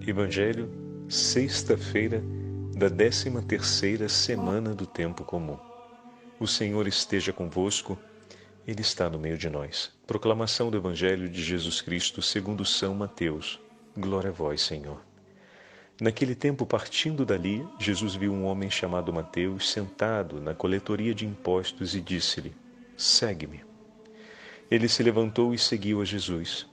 Evangelho, sexta-feira da 13ª semana do tempo comum. O Senhor esteja convosco, Ele está no meio de nós. Proclamação do Evangelho de Jesus Cristo segundo São Mateus. Glória a vós, Senhor. Naquele tempo, partindo dali, Jesus viu um homem chamado Mateus sentado na coletoria de impostos e disse-lhe: Segue-me. Ele se levantou e seguiu a Jesus.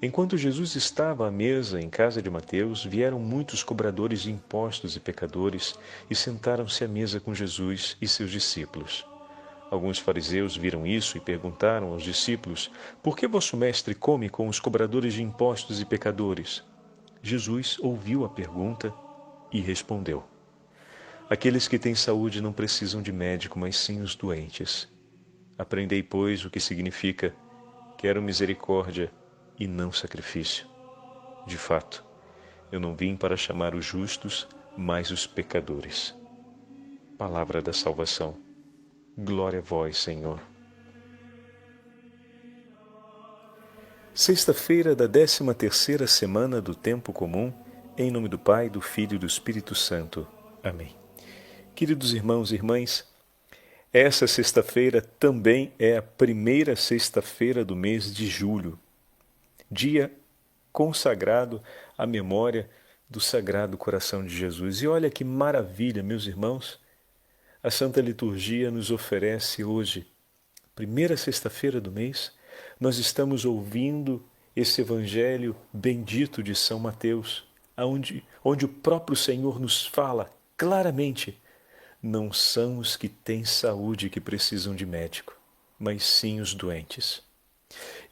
Enquanto Jesus estava à mesa em casa de Mateus, vieram muitos cobradores de impostos e pecadores e sentaram-se à mesa com Jesus e seus discípulos. Alguns fariseus viram isso e perguntaram aos discípulos: Por que vosso mestre come com os cobradores de impostos e pecadores? Jesus ouviu a pergunta e respondeu: Aqueles que têm saúde não precisam de médico, mas sim os doentes. Aprendei, pois, o que significa: quero misericórdia e não sacrifício. De fato, eu não vim para chamar os justos, mas os pecadores. Palavra da salvação. Glória a vós, Senhor. Sexta-feira da 13ª semana do tempo comum, em nome do Pai, do Filho e do Espírito Santo. Amém. Queridos irmãos e irmãs, essa sexta-feira também é a primeira sexta-feira do mês de julho, dia consagrado à memória do Sagrado Coração de Jesus. E olha que maravilha, meus irmãos, a Santa Liturgia nos oferece hoje, primeira sexta-feira do mês, nós estamos ouvindo esse Evangelho bendito de São Mateus, onde o próprio Senhor nos fala claramente: não são os que têm saúde que precisam de médico, mas sim os doentes.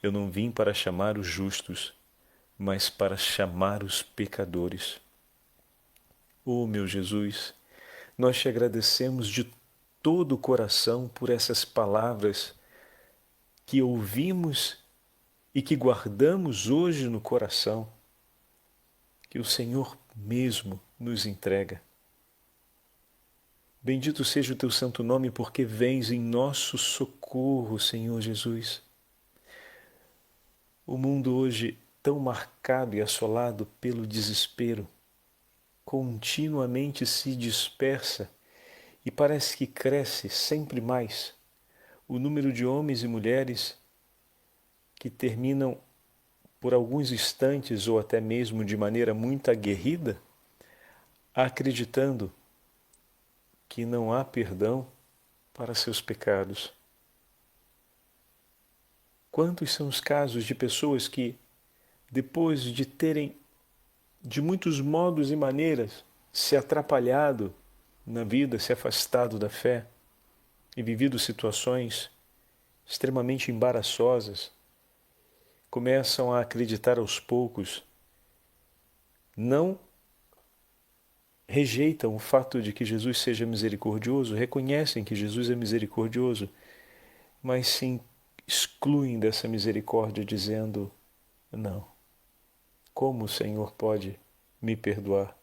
Eu não vim para chamar os justos, mas para chamar os pecadores. Oh, meu Jesus, nós te agradecemos de todo o coração por essas palavras que ouvimos e que guardamos hoje no coração, que o Senhor mesmo nos entrega. Bendito seja o teu santo nome, porque vens em nosso socorro, Senhor Jesus. O mundo hoje, tão marcado e assolado pelo desespero, continuamente se dispersa e parece que cresce sempre mais o número de homens e mulheres que terminam por alguns instantes ou até mesmo de maneira muito aguerrida, acreditando que não há perdão para seus pecados. Quantos são os casos de pessoas que, depois de terem, de muitos modos e maneiras, se atrapalhado na vida, se afastado da fé e vivido situações extremamente embaraçosas, começam a acreditar aos poucos, não rejeitam o fato de que Jesus seja misericordioso, reconhecem que Jesus é misericordioso, mas sim excluem dessa misericórdia dizendo: não, como o Senhor pode me perdoar?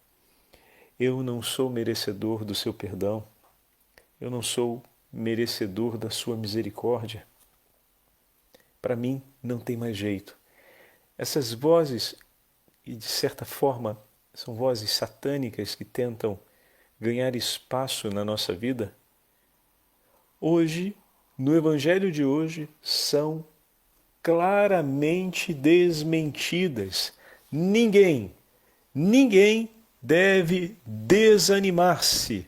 Eu não sou merecedor do seu perdão, eu não sou merecedor da sua misericórdia. Para mim não tem mais jeito. Essas vozes, e de certa forma são vozes satânicas que tentam ganhar espaço na nossa vida, hoje, no Evangelho de hoje, são claramente desmentidas. Ninguém deve desanimar-se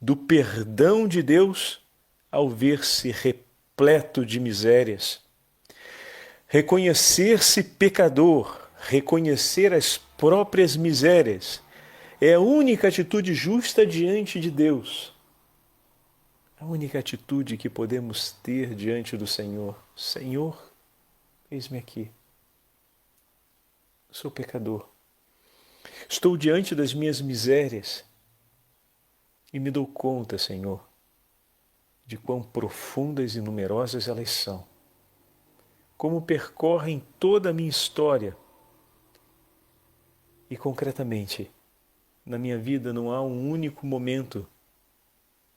do perdão de Deus ao ver-se repleto de misérias. Reconhecer-se pecador, reconhecer as próprias misérias, é a única atitude justa diante de Deus. A única atitude que podemos ter diante do Senhor. Senhor, eis-me aqui. Sou pecador. Estou diante das minhas misérias e me dou conta, Senhor, de quão profundas e numerosas elas são. Como percorrem toda a minha história. E concretamente, na minha vida não há um único momento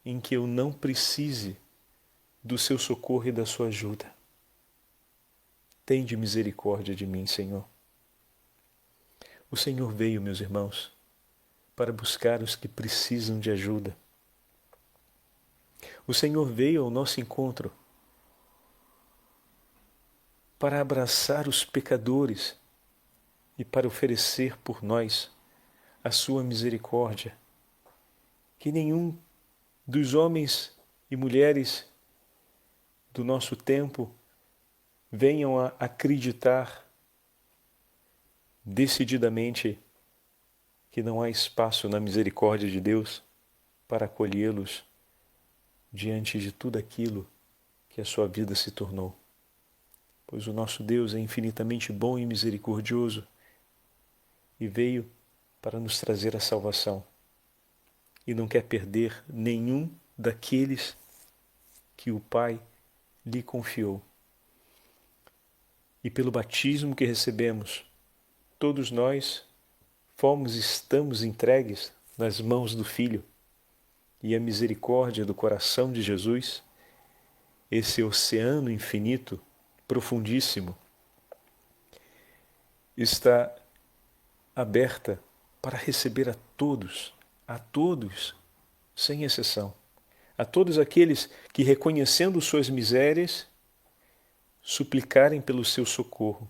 em que eu não precise do seu socorro e da sua ajuda. Tende misericórdia de mim, Senhor. O Senhor veio, meus irmãos, para buscar os que precisam de ajuda. O Senhor veio ao nosso encontro para abraçar os pecadores e para oferecer por nós a sua misericórdia. Que nenhum dos homens e mulheres do nosso tempo venham a acreditar decididamente que não há espaço na misericórdia de Deus para acolhê-los diante de tudo aquilo que a sua vida se tornou. Pois o nosso Deus é infinitamente bom e misericordioso e veio para nos trazer a salvação e não quer perder nenhum daqueles que o Pai lhe confiou. E pelo batismo que recebemos, todos nós estamos entregues nas mãos do Filho. E a misericórdia do coração de Jesus, esse oceano infinito, profundíssimo, está aberta para receber a todos, sem exceção. A todos aqueles que, reconhecendo suas misérias, suplicarem pelo seu socorro.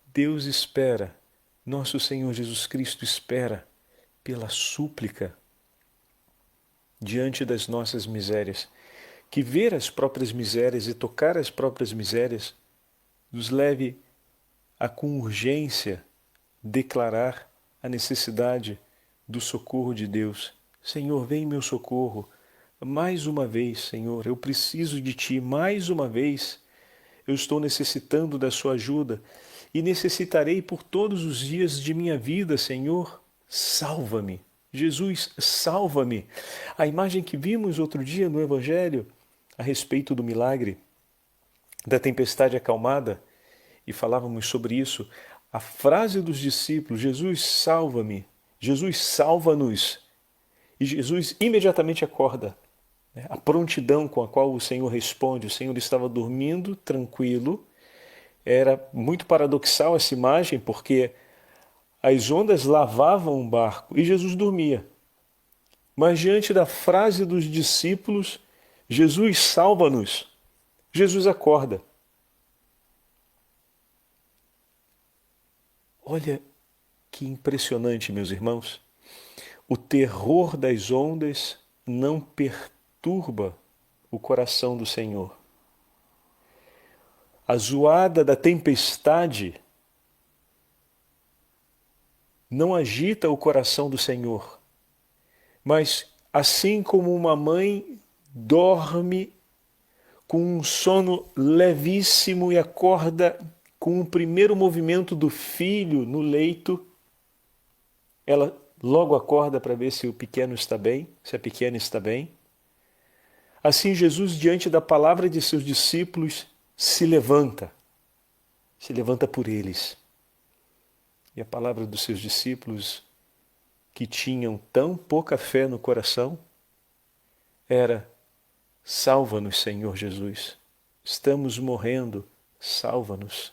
Deus espera, nosso Senhor Jesus Cristo espera pela súplica diante das nossas misérias, que ver as próprias misérias e tocar as próprias misérias nos leve a com urgência declarar a necessidade do socorro de Deus. Senhor, vem em meu socorro. Mais uma vez, Senhor, eu preciso de Ti. Mais uma vez, eu estou necessitando da Sua ajuda e necessitarei por todos os dias de minha vida, Senhor. Salva-me. Jesus, salva-me. A imagem que vimos outro dia no Evangelho a respeito do milagre da tempestade acalmada, e falávamos sobre isso, a frase dos discípulos, Jesus, salva-me, Jesus, salva-nos. E Jesus imediatamente acorda. A prontidão com a qual o Senhor responde, o Senhor estava dormindo, tranquilo. Era muito paradoxal essa imagem, porque as ondas lavavam o barco e Jesus dormia. Mas diante da frase dos discípulos, Jesus, salva-nos, Jesus acorda. Olha que impressionante, meus irmãos. O terror das ondas não perturba o coração do Senhor. A zoada da tempestade não agita o coração do Senhor, mas assim como uma mãe dorme com um sono levíssimo e acorda com o primeiro movimento do filho no leito, ela logo acorda para ver se o pequeno está bem, se a pequena está bem. Assim Jesus, diante da palavra de seus discípulos, se levanta por eles. E a palavra dos seus discípulos, que tinham tão pouca fé no coração, era: salva-nos, Senhor Jesus. Estamos morrendo, salva-nos.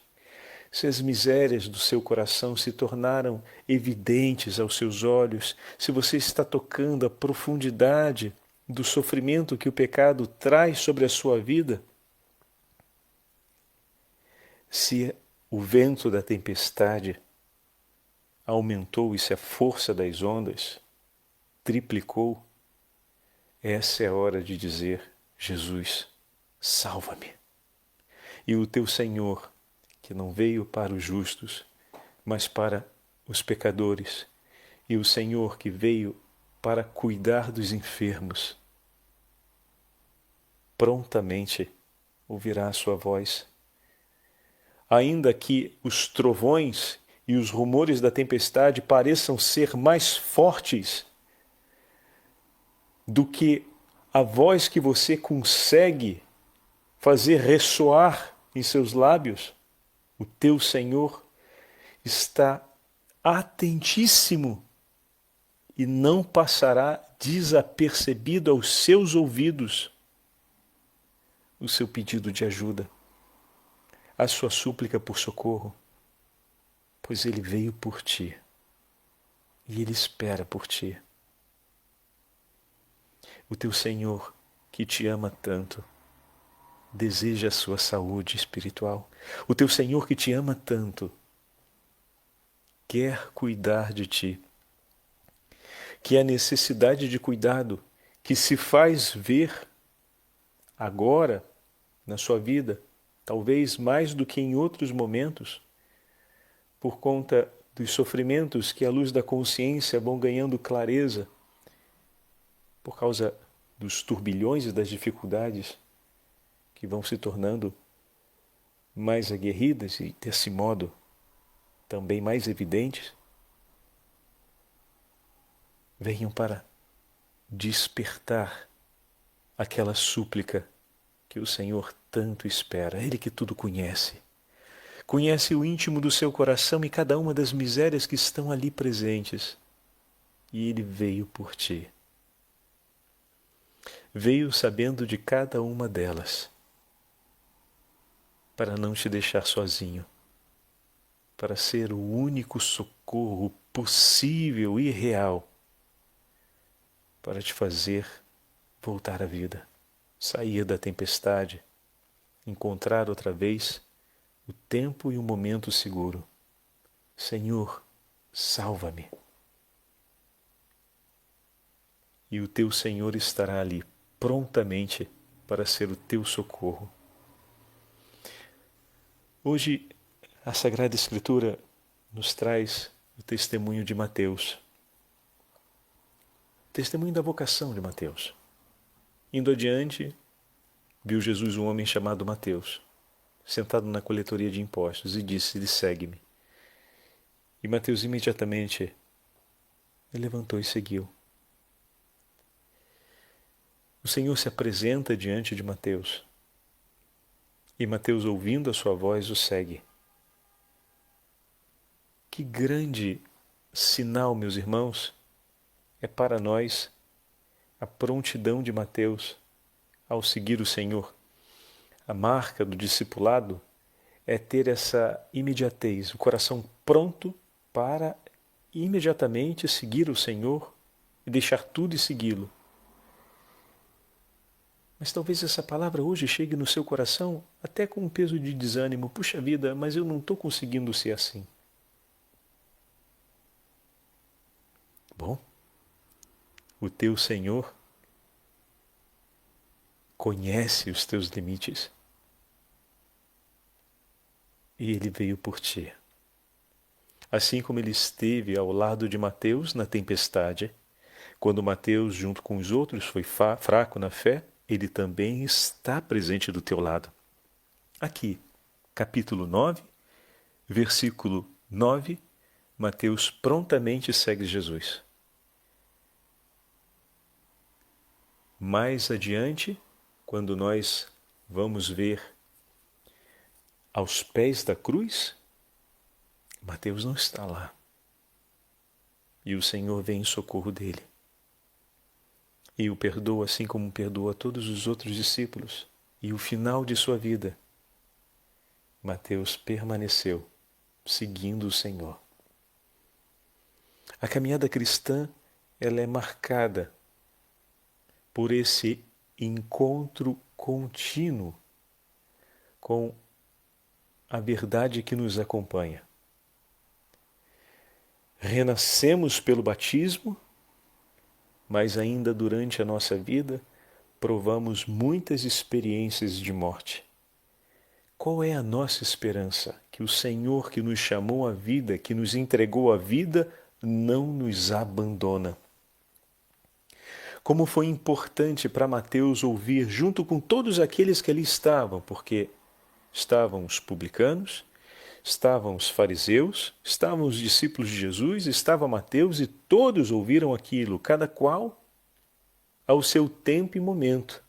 Se as misérias do seu coração se tornaram evidentes aos seus olhos, se você está tocando a profundidade do sofrimento que o pecado traz sobre a sua vida, se o vento da tempestade aumentou e se a força das ondas triplicou, essa é a hora de dizer: Jesus, salva-me. E o teu Senhor, que não veio para os justos, mas para os pecadores, e o Senhor que veio para cuidar dos enfermos, prontamente ouvirá a sua voz. Ainda que os trovões e os rumores da tempestade pareçam ser mais fortes do que a voz que você consegue fazer ressoar em seus lábios, o teu Senhor está atentíssimo e não passará desapercebido aos seus ouvidos o seu pedido de ajuda, a sua súplica por socorro, pois Ele veio por ti. e Ele espera por ti. O teu Senhor, que te ama tanto, deseja a sua saúde espiritual. O teu Senhor, que te ama tanto, quer cuidar de ti. Que a necessidade de cuidado que se faz ver agora na sua vida, talvez mais do que em outros momentos, por conta dos sofrimentos que à luz da consciência vão ganhando clareza, por causa dos turbilhões e das dificuldades que vão se tornando mais aguerridas e, desse modo, também mais evidentes, venham para despertar aquela súplica que o Senhor tanto espera. Ele que tudo conhece. Conhece o íntimo do seu coração e cada uma das misérias que estão ali presentes. E Ele veio por ti. Veio sabendo de cada uma delas, para não te deixar sozinho, para ser o único socorro possível e real, para te fazer voltar à vida, sair da tempestade, encontrar outra vez o tempo e o momento seguro. Senhor, salva-me. E o teu Senhor estará ali, prontamente, para ser o teu socorro. Hoje, a Sagrada Escritura nos traz o testemunho de Mateus. Testemunho da vocação de Mateus. Indo adiante, viu Jesus um homem chamado Mateus, sentado na coletoria de impostos, e disse-lhe: segue-me. E Mateus imediatamente levantou e seguiu. O Senhor se apresenta diante de Mateus, e Mateus, ouvindo a sua voz, o segue. Que grande sinal, meus irmãos, é para nós a prontidão de Mateus ao seguir o Senhor. A marca do discipulado é ter essa imediatez, o coração pronto para imediatamente seguir o Senhor e deixar tudo e segui-lo. Mas talvez essa palavra hoje chegue no seu coração até com um peso de desânimo. Puxa vida, mas eu não estou conseguindo ser assim. Bom, o teu Senhor conhece os teus limites e Ele veio por ti. Assim como Ele esteve ao lado de Mateus na tempestade, quando Mateus, junto com os outros, foi fraco na fé, Ele também está presente do teu lado. Aqui, capítulo 9, versículo 9, Mateus prontamente segue Jesus. Mais adiante, quando nós vamos ver aos pés da cruz, Mateus não está lá. E o Senhor vem em socorro dele. E o perdoa assim como perdoa todos os outros discípulos. E o final de sua vida, Mateus permaneceu seguindo o Senhor. A caminhada cristã, ela é marcada por esse encontro contínuo com a verdade que nos acompanha. Renascemos pelo batismo, mas ainda durante a nossa vida provamos muitas experiências de morte. Qual é a nossa esperança? Que o Senhor que nos chamou à vida, que nos entregou a vida, não nos abandona. Como foi importante para Mateus ouvir, junto com todos aqueles que ali estavam, porque estavam os publicanos, estavam os fariseus, estavam os discípulos de Jesus, estava Mateus, e todos ouviram aquilo, cada qual ao seu tempo e momento.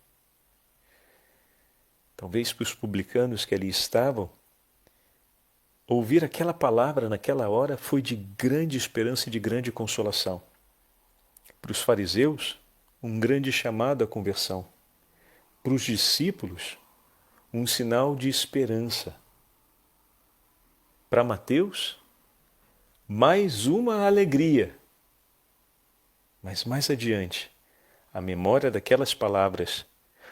Talvez para os publicanos que ali estavam, ouvir aquela palavra naquela hora foi de grande esperança e de grande consolação. Para os fariseus, um grande chamado à conversão. Para os discípulos, um sinal de esperança. Para Mateus, mais uma alegria Mas mais adiante, a memória daquelas palavras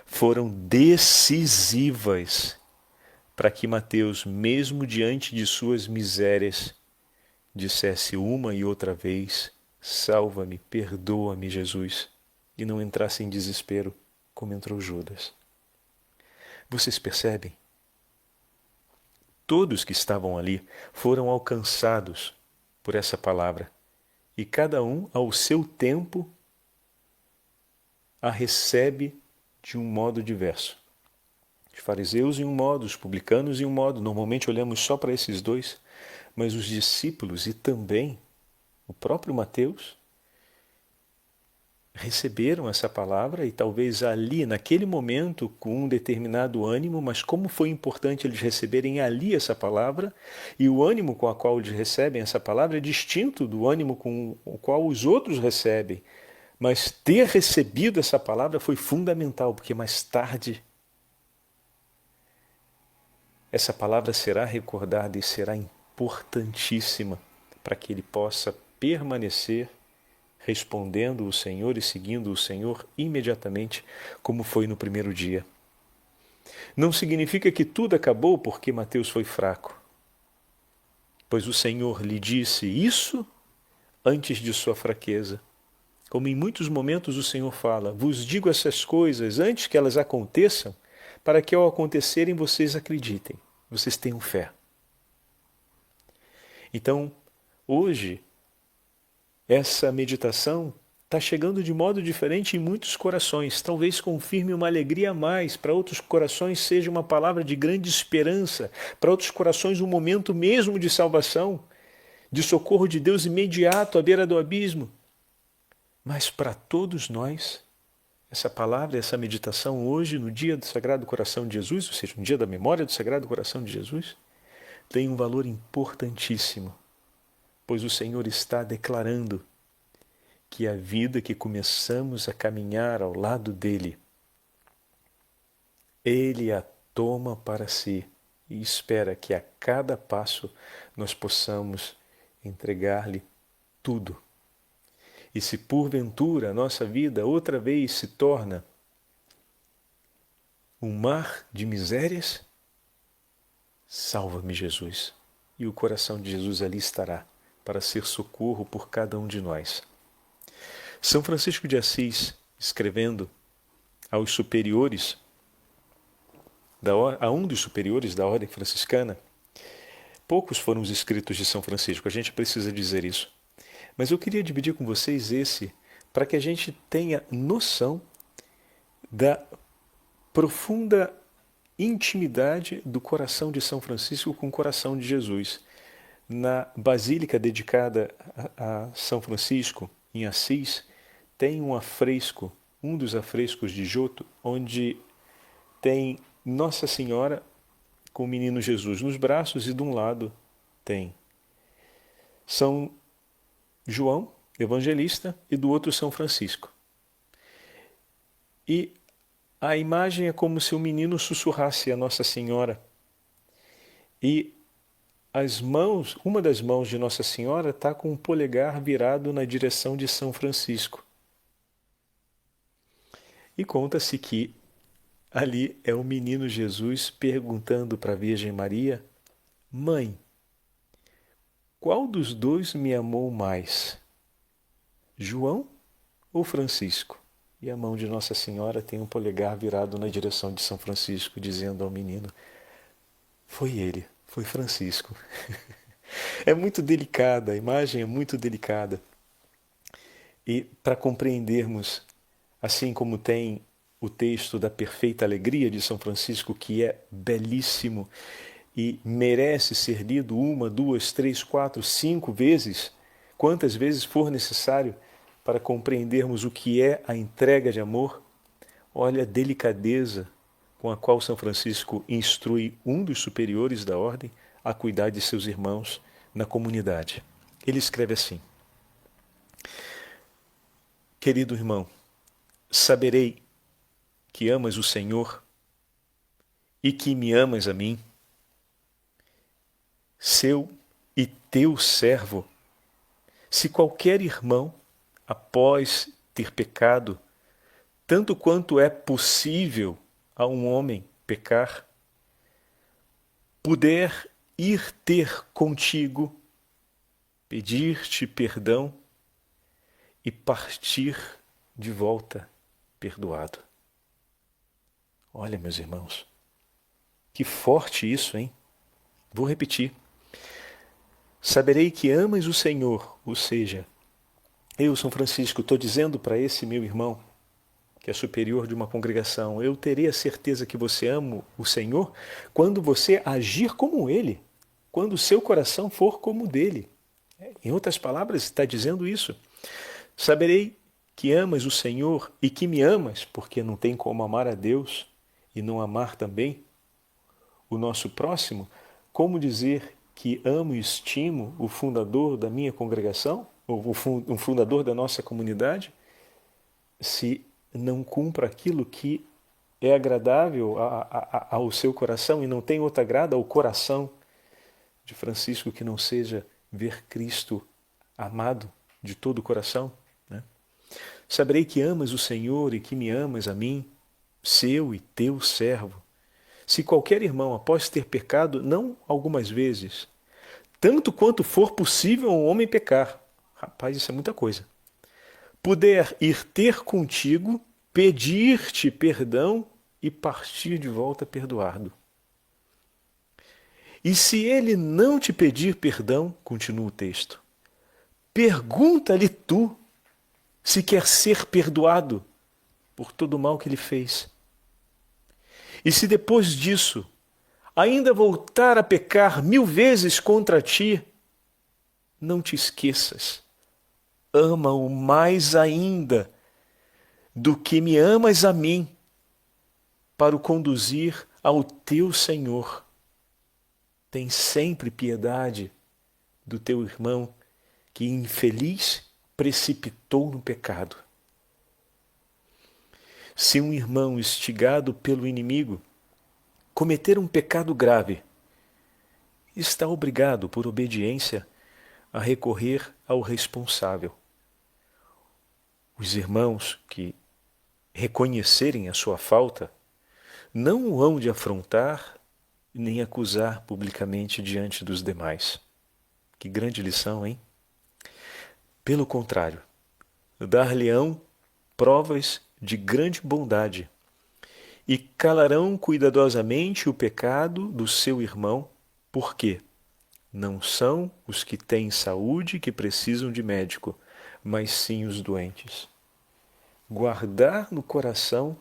foram decisivas para que Mateus, mesmo diante de suas misérias, dissesse uma e outra vez: salva-me, perdoa-me, Jesus, e não entrasse em desespero como entrou Judas. Vocês percebem? Todos que estavam ali foram alcançados por essa palavra, e cada um, ao seu tempo, a recebe de um modo diverso. Os fariseus em um modo, os publicanos em um modo. Normalmente olhamos só para esses dois, mas os discípulos e também o próprio Mateus receberam essa palavra, e talvez ali, naquele momento, com um determinado ânimo, mas como foi importante eles receberem ali essa palavra, e o ânimo com o qual eles recebem essa palavra é distinto do ânimo com o qual os outros recebem. Mas ter recebido essa palavra foi fundamental, porque mais tarde essa palavra será recordada e será importantíssima para que ele possa permanecer respondendo o Senhor e seguindo o Senhor imediatamente, como foi no primeiro dia. Não significa que tudo acabou porque Mateus foi fraco, pois o Senhor lhe disse isso antes de sua fraqueza. Como em muitos momentos o Senhor fala: vos digo essas coisas antes que elas aconteçam, para que ao acontecerem vocês acreditem, vocês tenham fé. Então, hoje, essa meditação está chegando de modo diferente em muitos corações. Talvez confirme uma alegria a mais. Para outros corações seja uma palavra de grande esperança. Para outros corações um momento mesmo de salvação, de socorro de Deus imediato à beira do abismo. Mas para todos nós, essa palavra, essa meditação hoje, no dia do Sagrado Coração de Jesus, ou seja, no dia da memória do Sagrado Coração de Jesus, tem um valor importantíssimo, pois o Senhor está declarando que a vida que começamos a caminhar ao lado dele, ele a toma para si e espera que a cada passo nós possamos entregar-lhe tudo. E se porventura a nossa vida outra vez se torna um mar de misérias, salva-me, Jesus. E o coração de Jesus ali estará para ser socorro por cada um de nós. São Francisco de Assis, escrevendo aos superiores, a um dos superiores da ordem franciscana, poucos foram os escritos de São Francisco, a gente precisa dizer isso. Mas eu queria dividir com vocês esse, para que a gente tenha noção da profunda intimidade do coração de São Francisco com o coração de Jesus. Na basílica dedicada a São Francisco, em Assis, tem um afresco, um dos afrescos de Giotto, onde tem Nossa Senhora com o menino Jesus nos braços, e de um lado tem São João, evangelista, e do outro São Francisco. E a imagem é como se o menino sussurrasse a Nossa Senhora. E as mãos, uma das mãos de Nossa Senhora está com o polegar virado na direção de São Francisco. E conta-se que ali é o menino Jesus perguntando para a Virgem Maria: Mãe, qual dos dois me amou mais? João ou Francisco? E a mão de Nossa Senhora tem um polegar virado na direção de São Francisco, dizendo ao menino: foi ele, foi Francisco. É muito delicada, a imagem é muito delicada. E para compreendermos, assim como tem o texto da Perfeita Alegria de São Francisco, que é belíssimo e merece ser lido 1, 2, 3, 4, 5 vezes, quantas vezes for necessário, para compreendermos o que é a entrega de amor. Olha a delicadeza com a qual São Francisco instrui um dos superiores da ordem a cuidar de seus irmãos na comunidade. Ele escreve assim: querido irmão, saberei que amas o Senhor e que me amas a mim, seu e teu servo, se qualquer irmão após ter pecado, tanto quanto é possível a um homem pecar, puder ir ter contigo, pedir-te perdão e partir de volta perdoado. Olha, meus irmãos, que forte isso, hein? Vou repetir. Saberei que amas o Senhor, ou seja, eu, São Francisco, estou dizendo para esse meu irmão, que é superior de uma congregação, eu terei a certeza que você ama o Senhor quando você agir como Ele, quando o seu coração for como o dele. Em outras palavras, está dizendo isso. Saberei que amas o Senhor e que me amas, porque não tem como amar a Deus e não amar também o nosso próximo, como dizer que amo e estimo o fundador da minha congregação, ou o fundador da nossa comunidade, se não cumpra aquilo que é agradável ao seu coração e não tem outra agrada ao coração de Francisco que não seja ver Cristo amado de todo o coração, né? Saberei que amas o Senhor e que me amas a mim, seu e teu servo. Se qualquer irmão, após ter pecado, não algumas vezes, tanto quanto for possível um homem pecar, rapaz, isso é muita coisa, puder ir ter contigo, pedir-te perdão e partir de volta perdoado. E se ele não te pedir perdão, continua o texto, pergunta-lhe tu se quer ser perdoado por todo o mal que ele fez. E se depois disso ainda voltar a pecar 1000 vezes contra ti, não te esqueças, ama-o mais ainda do que me amas a mim, para o conduzir ao teu Senhor. Tem sempre piedade do teu irmão que infeliz precipitou no pecado. Se um irmão instigado pelo inimigo cometer um pecado grave, está obrigado, por obediência, a recorrer ao responsável. Os irmãos que reconhecerem a sua falta não o hão de afrontar nem acusar publicamente diante dos demais. Que grande lição, hein? Pelo contrário, dar-lhe-ão provas de grande bondade e calarão cuidadosamente o pecado do seu irmão, porque não são os que têm saúde que precisam de médico, mas sim os doentes. Guardar no coração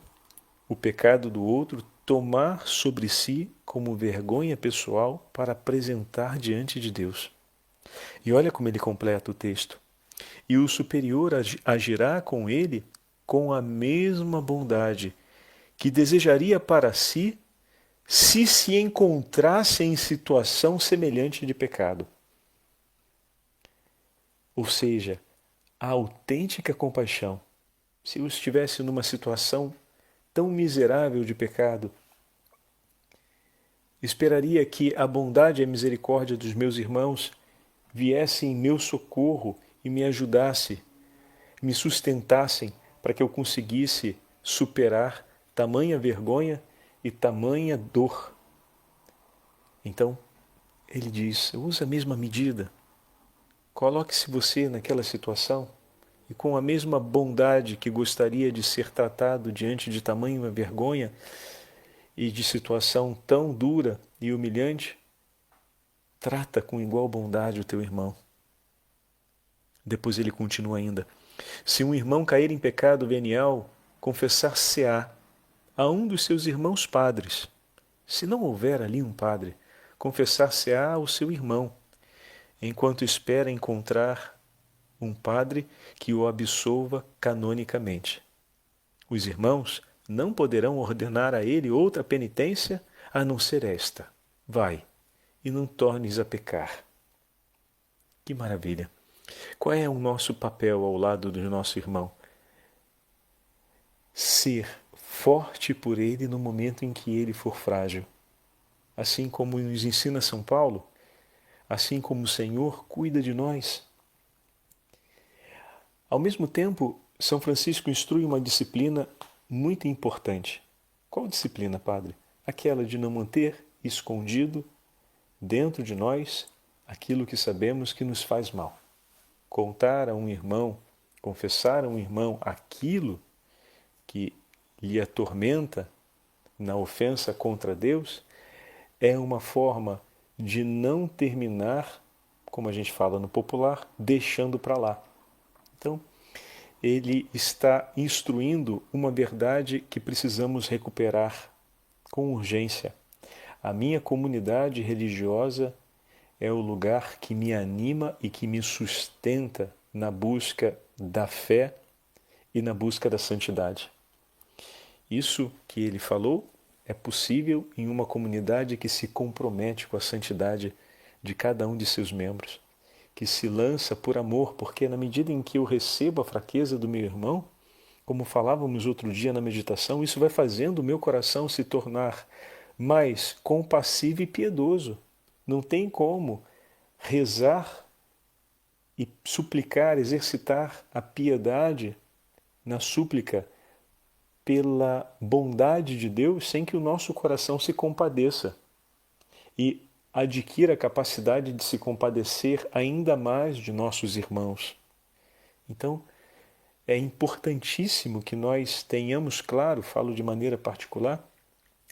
o pecado do outro, tomar sobre si como vergonha pessoal para apresentar diante de Deus. E olha como ele completa o texto. E o superior agirá com ele com a mesma bondade que desejaria para si se se encontrasse em situação semelhante de pecado. Ou seja, a autêntica compaixão, se eu estivesse numa situação tão miserável de pecado, esperaria que a bondade e a misericórdia dos meus irmãos viessem em meu socorro e me ajudasse, me sustentassem para que eu conseguisse superar tamanha vergonha e tamanha dor. Então, ele diz, usa a mesma medida. Coloque-se você naquela situação e com a mesma bondade que gostaria de ser tratado diante de tamanha vergonha e de situação tão dura e humilhante, trata com igual bondade o teu irmão. Depois ele continua ainda. Se um irmão cair em pecado venial, confessar-se-á a um dos seus irmãos padres. Se não houver ali um padre, confessar-se-á ao seu irmão, enquanto espera encontrar um padre que o absolva canonicamente. Os irmãos não poderão ordenar a ele outra penitência a não ser esta. Vai, e não tornes a pecar. Que maravilha! Qual é o nosso papel ao lado do nosso irmão? Ser forte por ele no momento em que ele for frágil. Assim como nos ensina São Paulo, assim como o Senhor cuida de nós. Ao mesmo tempo, São Francisco instrui uma disciplina muito importante. Qual disciplina, Padre? Aquela de não manter escondido dentro de nós aquilo que sabemos que nos faz mal. Contar a um irmão, confessar a um irmão aquilo que lhe atormenta na ofensa contra Deus é uma forma de não terminar, como a gente fala no popular, deixando para lá. Então, ele está instruindo uma verdade que precisamos recuperar com urgência. A minha comunidade religiosa é o lugar que me anima e que me sustenta na busca da fé e na busca da santidade. Isso que ele falou é possível em uma comunidade que se compromete com a santidade de cada um de seus membros, que se lança por amor, porque na medida em que eu recebo a fraqueza do meu irmão, como falávamos outro dia na meditação, isso vai fazendo o meu coração se tornar mais compassivo e piedoso. Não tem como rezar e suplicar, exercitar a piedade na súplica pela bondade de Deus sem que o nosso coração se compadeça e adquira a capacidade de se compadecer ainda mais de nossos irmãos. Então, é importantíssimo que nós tenhamos claro, falo de maneira particular,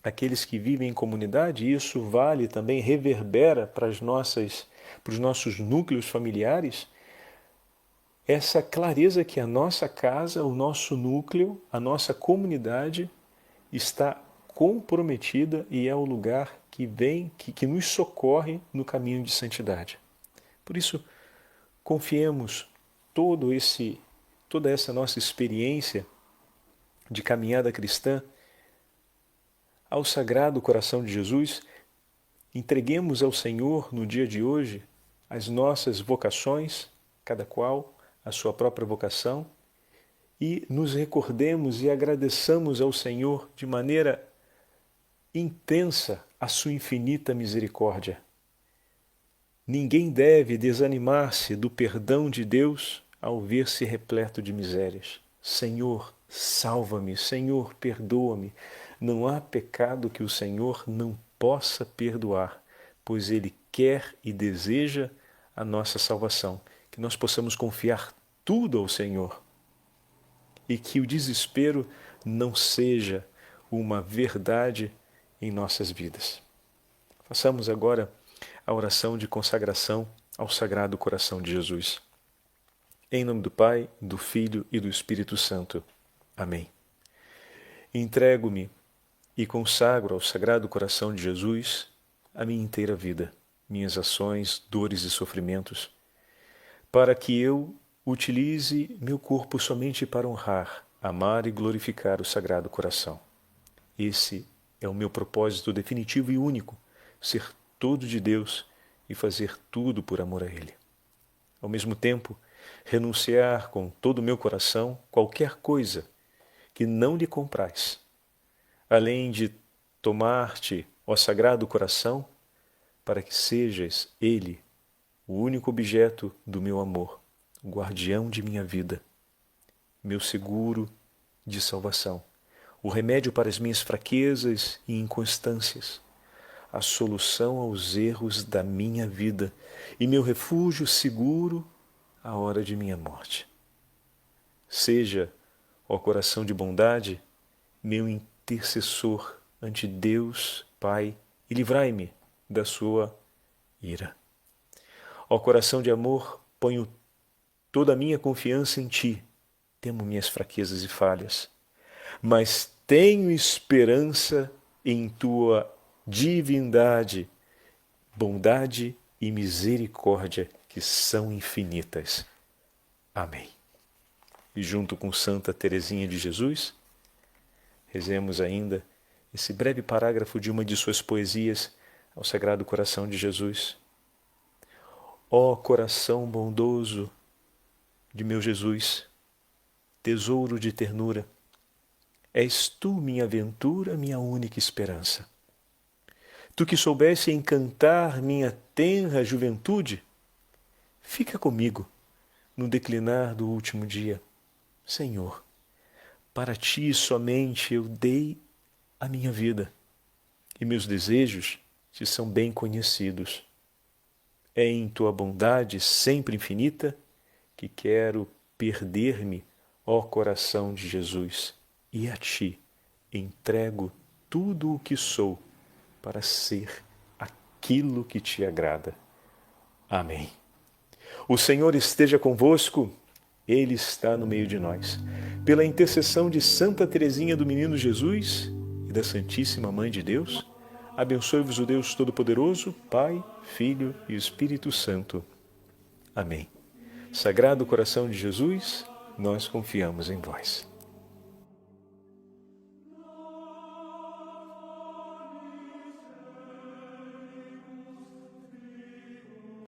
aqueles que vivem em comunidade, e isso vale também, reverbera para os nossos núcleos familiares, essa clareza que a nossa casa, o nosso núcleo, a nossa comunidade está comprometida e é o lugar que que nos socorre no caminho de santidade. Por isso, confiemos toda essa nossa experiência de caminhada cristã ao Sagrado Coração de Jesus, entreguemos ao Senhor no dia de hoje as nossas vocações, cada qual a sua própria vocação, e nos recordemos e agradeçamos ao Senhor de maneira intensa a sua infinita misericórdia. Ninguém deve desanimar-se do perdão de Deus ao ver-se repleto de misérias. Senhor, salva-me, Senhor, perdoa-me. Não há pecado que o Senhor não possa perdoar, pois Ele quer e deseja a nossa salvação. Que nós possamos confiar tudo ao Senhor e que o desespero não seja uma verdade em nossas vidas. Façamos agora a oração de consagração ao Sagrado Coração de Jesus. Em nome do Pai, do Filho e do Espírito Santo. Amém. Entrego-me e consagro ao Sagrado Coração de Jesus a minha inteira vida, minhas ações, dores e sofrimentos, para que eu utilize meu corpo somente para honrar, amar e glorificar o Sagrado Coração. Esse é o meu propósito definitivo e único, ser todo de Deus e fazer tudo por amor a Ele. Ao mesmo tempo, renunciar com todo o meu coração qualquer coisa que não lhe compraz, além de tomar-te, ó Sagrado Coração, para que sejas Ele o único objeto do meu amor, o guardião de minha vida, meu seguro de salvação, o remédio para as minhas fraquezas e inconstâncias, a solução aos erros da minha vida e meu refúgio seguro à hora de minha morte. Seja, ó coração de bondade, meu intercessor ante Deus, Pai, e livrai-me da sua ira. Ó coração de amor, ponho toda a minha confiança em Ti. Temo minhas fraquezas e falhas, mas tenho esperança em Tua divindade, bondade e misericórdia que são infinitas. Amém. E junto com Santa Teresinha de Jesus, rezemos ainda esse breve parágrafo de uma de suas poesias ao Sagrado Coração de Jesus. Ó coração bondoso de meu Jesus, tesouro de ternura, és tu minha aventura, minha única esperança. Tu que soubesse encantar minha tenra juventude, fica comigo, no declinar do último dia: Senhor, para Ti somente eu dei a minha vida, e meus desejos Te são bem conhecidos. É em Tua bondade sempre infinita que quero perder-me, ó coração de Jesus, e a Ti entrego tudo o que sou para ser aquilo que Te agrada. Amém. O Senhor esteja convosco, Ele está no meio de nós. Pela intercessão de Santa Teresinha do Menino Jesus e da Santíssima Mãe de Deus, abençoe-vos o Deus Todo-Poderoso, Pai, Filho e Espírito Santo. Amém. Sagrado coração de Jesus, nós confiamos em vós.